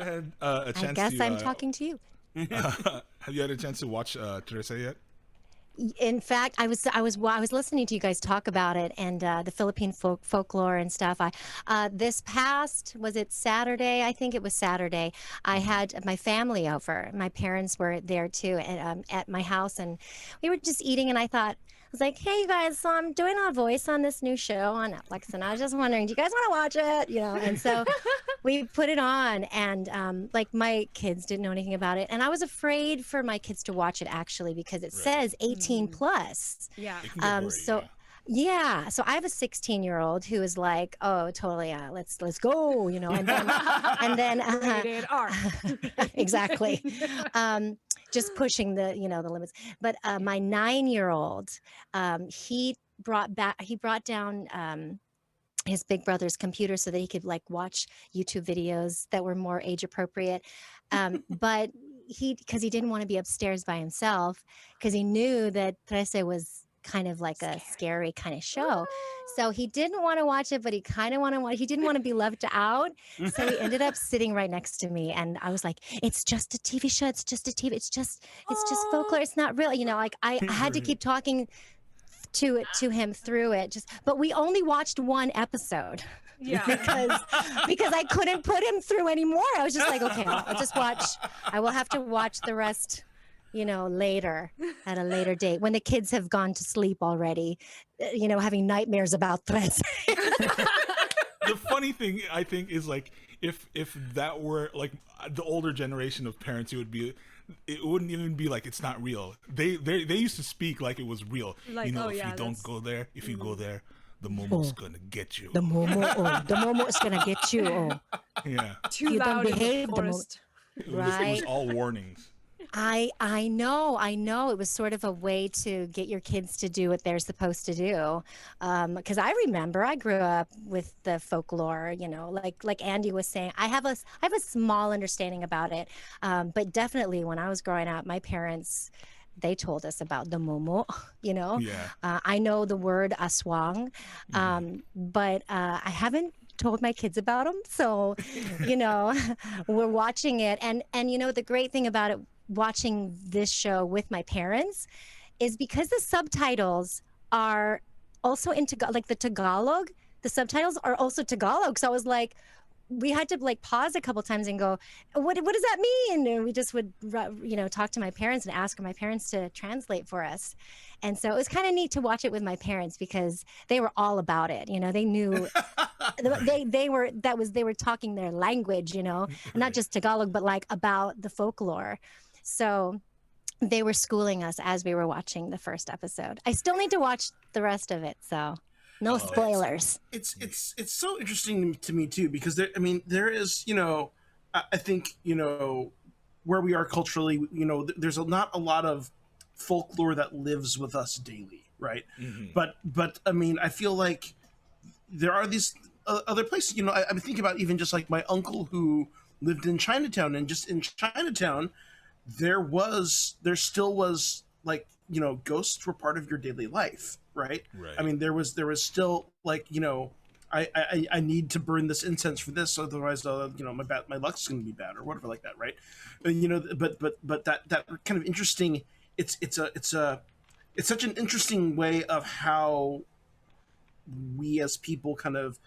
had a I chance guess to I'm talking to you. have you had a chance to watch Trese yet? In fact, I was listening to you guys talk about it and the Philippine folklore and stuff. I this past was it Saturday? I think it was Saturday. I had my family over. My parents were there too, and at my house, and we were just eating. And I was like, "Hey, you guys, so I'm doing a voice on this new show on Netflix, and I was just wondering, do you guys want to watch it? You know?" And so we put it on, and like my kids didn't know anything about it, and I was afraid for my kids to watch it actually because it Right. says 18 plus. Yeah. It can get gory, So yeah. yeah, so I have a 16-year-old who is like, "Oh, totally, let's go," you know, and then Rated R. exactly, just pushing the limits. But my 9-year-old, he brought down his big brother's computer so that he could like watch YouTube videos that were more age appropriate. But because he didn't want to be upstairs by himself, because he knew that Trece was kind of like a scary kind of show. So he didn't want to watch it, but he kind of he didn't want to be left out. So he ended up sitting right next to me. And I was like, "It's just a TV show. It's just a TV. It's just folklore. It's not real." Like I had to keep talking to him through it, but we only watched one episode. Yeah. because I couldn't put him through anymore. I was just like, okay, I'll just watch. I will have to watch the rest, later at a later date when the kids have gone to sleep already, having nightmares about Tres. The funny thing I think is like if that were like the older generation of parents, it wouldn't even be like it's not real. They used to speak like it was real. Like, If you don't go there, if you go there, the momo's gonna get you. The Momo is gonna get you. Oh, Yeah, Too You don't loud in the behave, the forest. it was right. all warnings. I know. It was sort of a way to get your kids to do what they're supposed to do. Because I remember I grew up with the folklore, like Andy was saying. I have a small understanding about it, but definitely when I was growing up, my parents, they told us about the momo. Yeah. I know the word aswang, but I haven't told my kids about them. So, we're watching it, and the great thing about it, watching this show with my parents, is because the subtitles are also in like the Tagalog. The subtitles are also Tagalog. So I was like, we had to like pause a couple times and go, what does that mean? And we just would, talk to my parents and ask my parents to translate for us. And so it was kind of neat to watch it with my parents because they were all about it. They knew they were talking their language, and not just Tagalog, but like about the folklore. So they were schooling us as we were watching the first episode. I still need to watch the rest of it, so no spoilers. It's so interesting to me too, because there is, I think, where we are culturally, there's not a lot of folklore that lives with us daily, right? Mm-hmm. But I feel like there are these other places. I'm thinking about even just like my uncle who lived in Chinatown, and just in Chinatown, there still was like, ghosts were part of your daily life, right? Right. There was still like, I need to burn this incense for this, otherwise my luck's going to be bad or whatever like that, right? But that kind of interesting. It's such an interesting way of how we as people kind of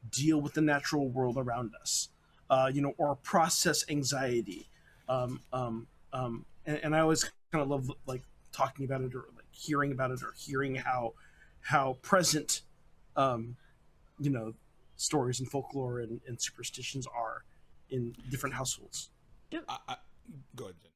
deal with the natural world around us, or process anxiety. And I always kind of love like talking about it, or like hearing about it, or hearing how present, stories and folklore and superstitions are in different households. Go ahead, Jen.